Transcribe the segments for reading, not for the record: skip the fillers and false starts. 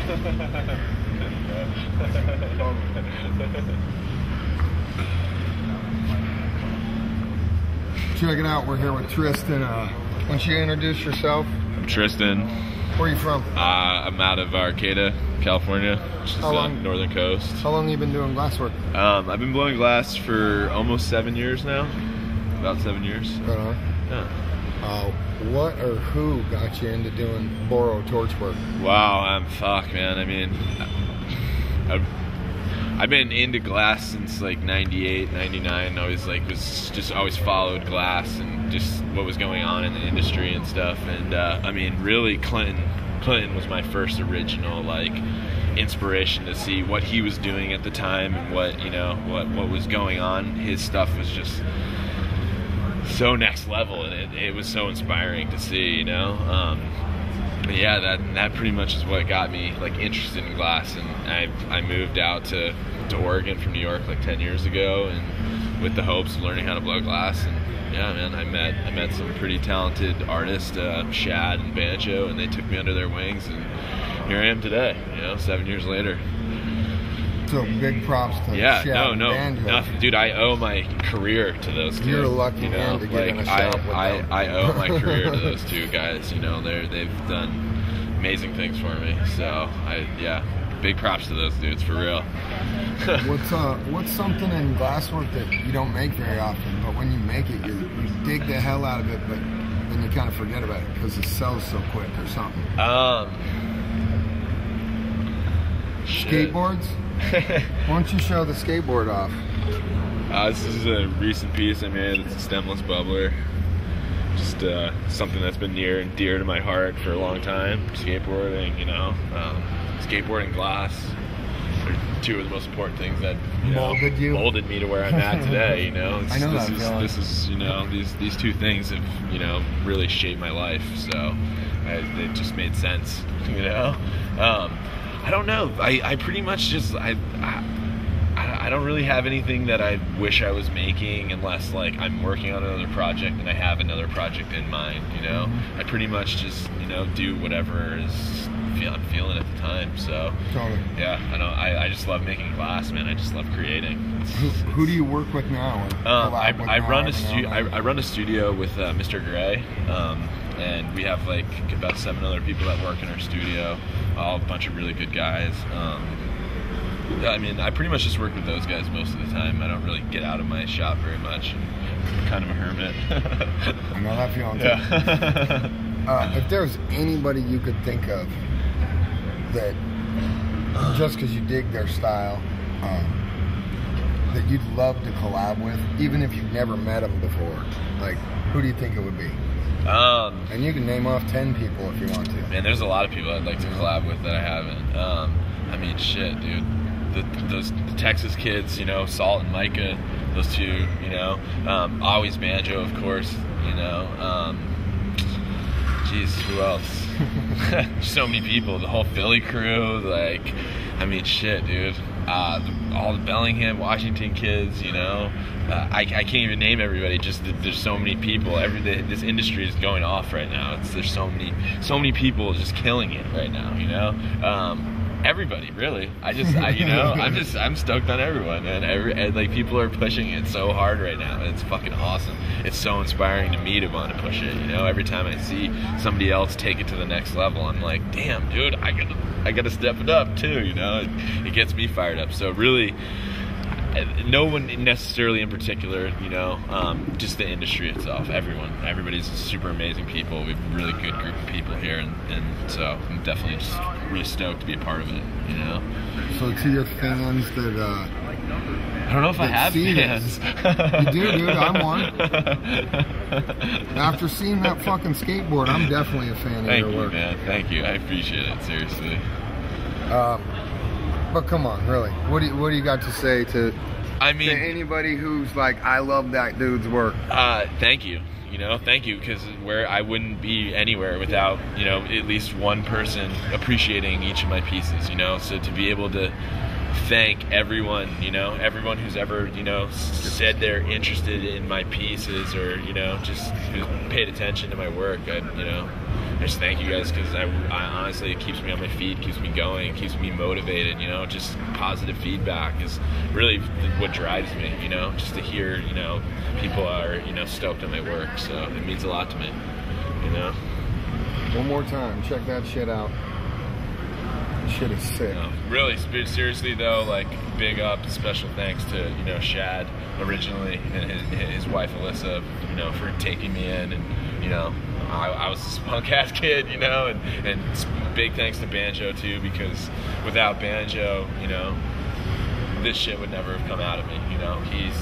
Check it out, we're here with Tristan. Why don't you introduce yourself? I'm Tristan. Where are you from? I'm out of Arcata, California, which is the northern coast. How long have you been doing glass work? I've been blowing glass for almost 7 years now. About 7 years. Yeah. What or who got you into doing boro torch work? Wow, fuck, man. I mean, I've been into glass since like 98, 99. Always always followed glass and just what was going on in the industry and stuff. And I mean, really, Clinton was my first original like inspiration to see what he was doing at the time and what was going on. His stuff was just so next level, and it was so inspiring to see, But yeah, that pretty much is what got me like interested in glass, and I moved out to Oregon from New York like 10 years ago, and with the hopes of learning how to blow glass. And yeah, man, I met some pretty talented artists, Shad and Banjo, and they took me under their wings, and here I am today, 7 years later. So big props to Shad and Banjo. Nothing, dude. I owe my career to those two. You're a lucky man to get in a shop with them. I owe my career to those two guys. They've done amazing things for me. So big props to those dudes, for real. What's something in glasswork that you don't make very often, but when you make it, you dig the hell out of it, but then you kind of forget about it because it sells so quick or something? Skateboards? Why don't you show the skateboard off? This is a recent piece I made. It's a stemless bubbler. Just something that's been near and dear to my heart for a long time. Skateboarding, skateboarding, glass. They're two of the most important things that molded me to where I'm at today. I know this is these two things have really shaped my life. So it just made sense. I don't know. I pretty much just I don't really have anything that I wish I was making unless like I'm working on another project and I have another project in mind. I pretty much just do whatever I'm feeling at the time. So totally. Yeah, I just love making glass, man. I just love creating. Who do you work with now? I run a studio with Mr. Gray. And we have like about 7 other people that work in our studio, all a bunch of really good guys. I mean, I pretty much just work with those guys most of the time. I don't really get out of my shop very much. I'm kind of a hermit. I know that feeling too. If there was anybody you could think of that, just because you dig their style, that you'd love to collab with, even if you've never met them before, like, who do you think it would be? And you can name off 10 people if you want to. Man, there's a lot of people I'd like to collab with that I haven't. I mean, shit, dude. The Texas kids, Salt and Micah, those two, always Banjo, of course, Jeez, who else? So many people. The whole Philly crew, like, I mean, shit, dude. All the Bellingham, Washington kids, I can't even name everybody. Just there's so many people. This industry is going off right now. There's so many people just killing it right now. Everybody, really. I'm stoked on everyone, and like people are pushing it so hard right now. It's fucking awesome. It's so inspiring to me to want to push it. Every time I see somebody else take it to the next level, I'm like, damn, dude, I gotta step it up too. It gets me fired up. So really, no one necessarily in particular, just the industry itself. Everybody's super amazing people. We have a really good group of people here, and so I'm definitely just really stoked to be a part of it. So to your fans that I don't know if I have fans. You do, dude. I'm one. After seeing that fucking skateboard, I'm definitely a fan of your work. Thank you, man. Thank you. I appreciate it, seriously. But come on, really. What do you got to say to anybody who's like, I love that dude's work? Thank you. Thank you, because I wouldn't be anywhere without, at least one person appreciating each of my pieces, so to be able to thank everyone, everyone who's ever, said they're interested in my pieces or, just who paid attention to my work, just thank you guys, because I honestly, it keeps me on my feet, keeps me going, keeps me motivated, you know. Just positive feedback is really what drives me, you know, just to hear, you know, people are, you know, stoked on my work. So it means a lot to me, you know. One more time, check that shit out. Shit is sick. No, really, seriously though, like, big up, special thanks to, you know, Shad originally and his wife Alyssa, you know, for taking me in. And, you know, I was this punk ass kid, you know, and big thanks to Banjo too, because without Banjo, you know, this shit would never have come out of me, you know. He's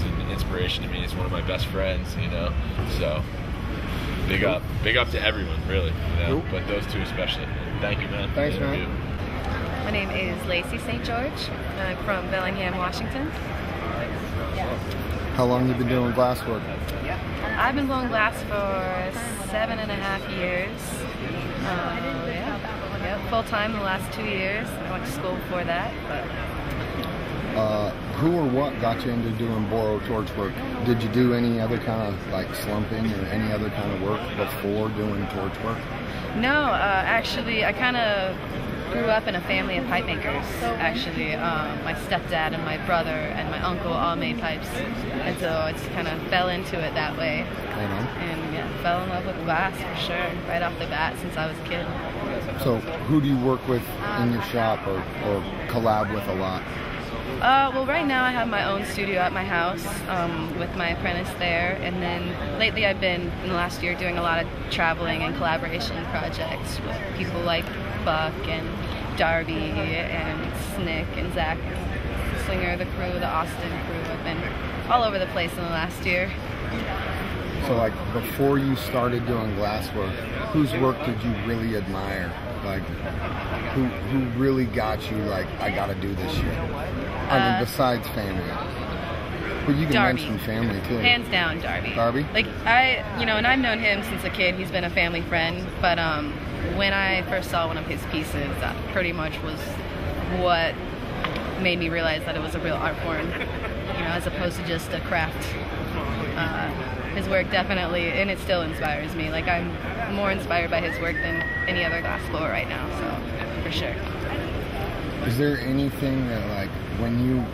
an inspiration to me. He's one of my best friends, you know. So big up to everyone, really, you know, but those two especially. Thank you, man. Thanks, man. My name is Lacie St. George. I'm from Bellingham, Washington. How long have you been doing glass work? I've been blowing glass for 7.5 years. Full-time the last 2 years. I went to school before that. Who or what got you into doing boro torch work? Did you do any other kind of like slumping or any other kind of work before doing torch work? No, actually, I kind of grew up in a family of pipe makers, actually. My stepdad and my brother and my uncle all made pipes, and so I just kind of fell into it that way. And yeah, fell in love with glass for sure, right off the bat since I was a kid. So who do you work with in your shop or collab with a lot? Well, right now I have my own studio at my house with my apprentice there, and then lately I've been, in the last year, doing a lot of traveling and collaboration projects with people like Buck and Darby and Snick and Zach Slinger, the crew, the Austin crew. I've been all over the place in the last year. So like before you started doing glass work, whose work did you really admire? Like who really got you like, I gotta do this shit? I mean, besides family. But you can Darby. mention family too. Hands down, Darby. Darby? Like and I've known him since a kid. He's been a family friend. But when I first saw one of his pieces, that pretty much was what made me realize that it was a real art form, you know, as opposed to just a craft. His work definitely, and it still inspires me. Like, I'm more inspired by his work than any other glass blower right now, so for sure. Is there anything that, like, when you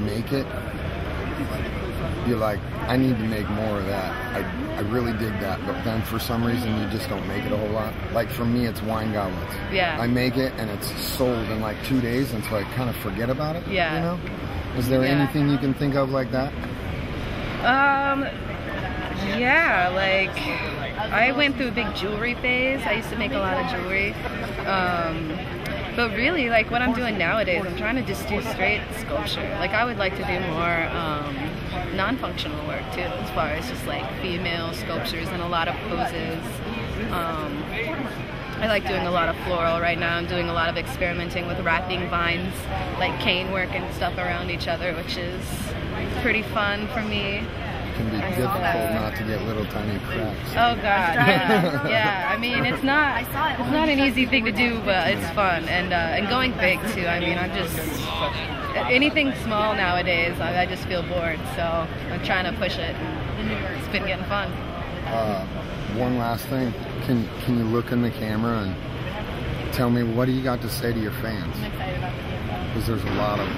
make it, you're like, I need to make more of that. I really dig that, but then for some reason you just don't make it a whole lot. Like for me, it's wine goblets. Yeah. I make it and it's sold in like 2 days, and so I kind of forget about it. Yeah. You know? Is there anything you can think of like that? Yeah, like I went through a big jewelry phase. I used to make a lot of jewelry. But really, like what I'm doing nowadays, I'm trying to just do straight sculpture. Like I would like to do more non-functional work too, as far as just like female sculptures and a lot of poses. I like doing a lot of floral right now. I'm doing a lot of experimenting with wrapping vines, like cane work and stuff around each other, which is pretty fun for me. It can be difficult not to get little tiny cracks. Oh God, yeah. I mean, it's not an easy thing to do, but it's fun, and going big too. I mean, I'm just anything small nowadays. I just feel bored, so I'm trying to push it. It's been getting fun. One last thing, can you look in the camera and tell me what do you got to say to your fans? I'm excited about this. Because there's a lot of them.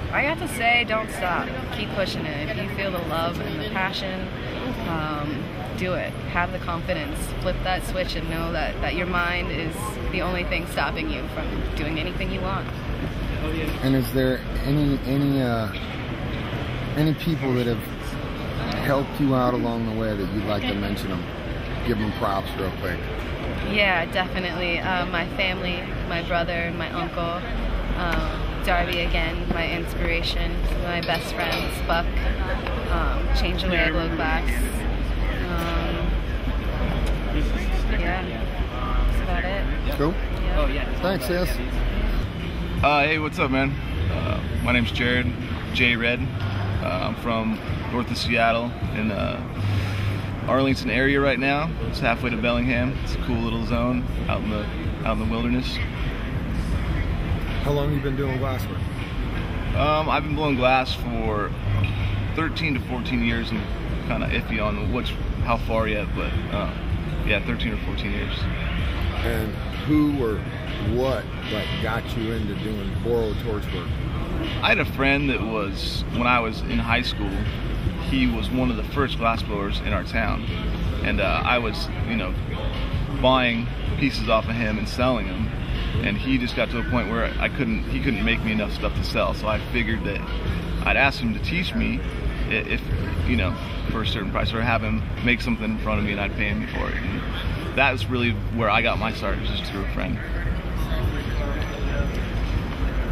I got to say, don't stop. Keep pushing it. If you feel the love and the passion, do it. Have the confidence. Flip that switch and know that your mind is the only thing stopping you from doing anything you want. And is there any people that have helped you out along the way that you'd like to mention them? Give them props real quick. Yeah, definitely. My family, my brother, my uncle, Darby again, my inspiration, my best friends, Buck, Change the Way I Glow Glass. Yeah, that's about it. Cool. Yeah. Thanks, sis. Hey, what's up, man? My name's Jared, J Red. I'm from north of Seattle in Arlington area right now. It's halfway to Bellingham. It's a cool little zone out in the wilderness. How long have you been doing glass work? I've been blowing glass for 13 to 14 years. I'm kind of iffy on how far yet, but Yeah, 13 or 14 years. And who or what like got you into doing boral torch work? I had a friend that was, when I was in high school, he was one of the first glassblowers in our town. And I was, buying pieces off of him and selling them. And he just got to a point where he couldn't make me enough stuff to sell. So I figured that I'd ask him to teach me if, for a certain price, or have him make something in front of me and I'd pay him for it. And that was really where I got my start, just through a friend.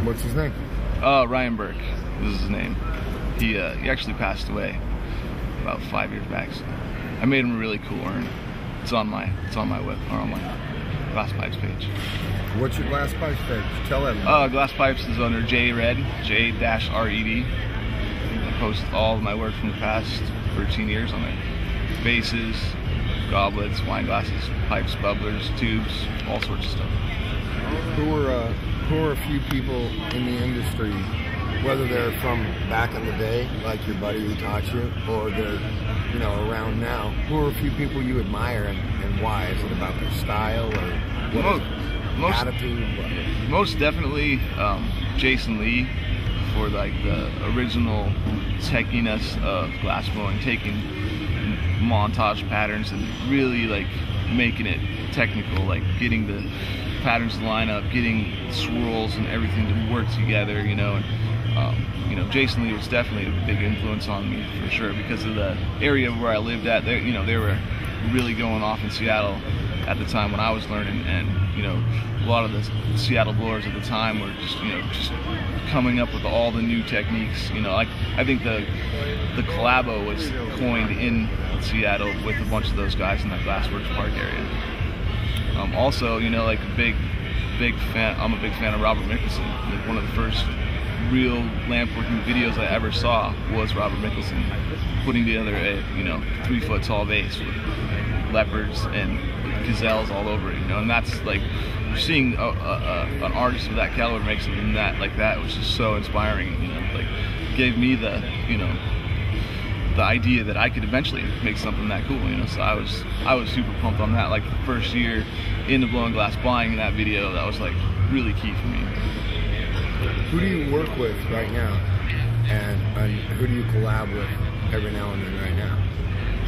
What's his name? Ryan Burke is his name. He actually passed away about 5 years back. So I made him a really cool urn. It's on my web, or on my Glass Pipes page. What's your Glass Pipes page? Tell everyone. Glass Pipes is under J-Red, J-R-E-D. I post all of my work from the past 13 years on there. Vases, goblets, wine glasses, pipes, bubblers, tubes, all sorts of stuff. Who are a few people in the industry, whether they're from back in the day, like your buddy who taught you, or they're around now, who are a few people you admire, and why? Is it about their style or attitude? Most definitely Jason Lee, for like the original techiness of glass blowing, taking montage patterns and really like making it technical, like getting the patterns to line up, getting swirls and everything to work together, and Jason Lee was definitely a big influence on me for sure, because of the area where I lived at. They were really going off in Seattle at the time when I was learning, and a lot of the Seattle blowers at the time were just coming up with all the new techniques. I think the collabo was coined in Seattle with a bunch of those guys in that Glassworks Park area. Also, like a big fan. I'm a big fan of Robert Mickelson. Like one of the first real lamp working videos I ever saw was Robert Mickelson putting together a 3-foot tall vase with leopards and gazelles all over it. And that's like seeing an artist of that caliber make something like that was just so inspiring. Like gave me the the idea that I could eventually make something that cool. So I was super pumped on that. Like the first year into blowing glass, buying that video, that was like really key for me. Who do you work with right now, and who do you collab with every now and then right now?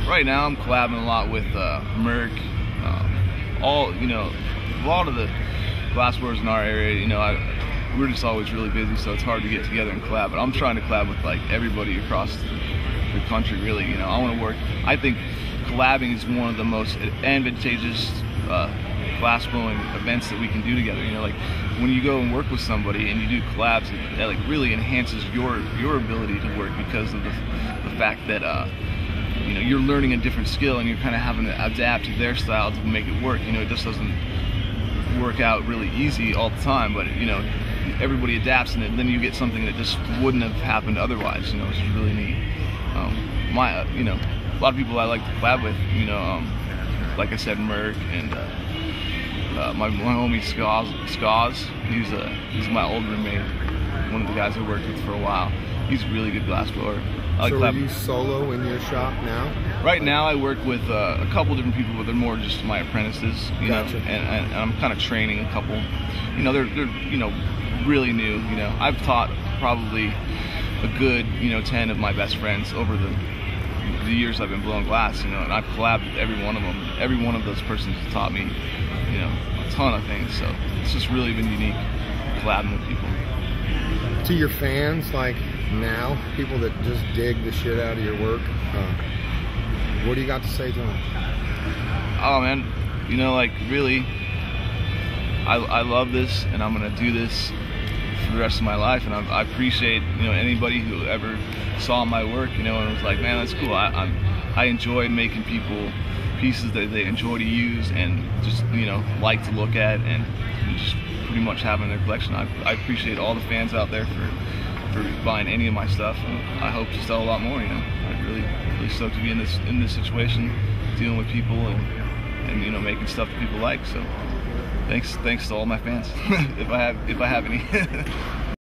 Right now I'm collabing a lot with Merc, a lot of the glassblowers in our area. We're just always really busy, so it's hard to get together and collab, but I'm trying to collab with like everybody across the country, really. I want to work. I think collabing is one of the most advantageous glass blowing events that we can do together. Like when you go and work with somebody and you do collabs, that like really enhances your ability to work, because of the fact that you're learning a different skill and you're kind of having to adapt to their style to make it work. It just doesn't work out really easy all the time, but everybody adapts, and then you get something that just wouldn't have happened otherwise. Which is really neat. A lot of people I like to collab with, like I said, Merc, and my homie Skaz. He's my old roommate, one of the guys I worked with for a while. He's a really good glass blower. So are you solo in your shop now? Right now I work with a couple different people, but they're more just my apprentices, Gotcha. and I'm kind of training a couple. They're really new. I've taught probably a good 10 of my best friends over the years I've been blowing glass, and I've collabed with every one of them. Every one of those persons has taught me a ton of things, so it's just really been unique collabing with people. To your fans, like now, people that just dig the shit out of your work, what do you got to say to them? Oh man, like really, I love this, and I'm gonna do this for the rest of my life, and I appreciate anybody who ever saw my work, and was like, man, that's cool. I enjoy making people pieces that they enjoy to use and just like to look at and just pretty much have in their collection. I appreciate all the fans out there for buying any of my stuff, and I hope to sell a lot more. I'm really stoked to be in this situation, dealing with people and making stuff that people like. So thanks to all my fans, if I have any.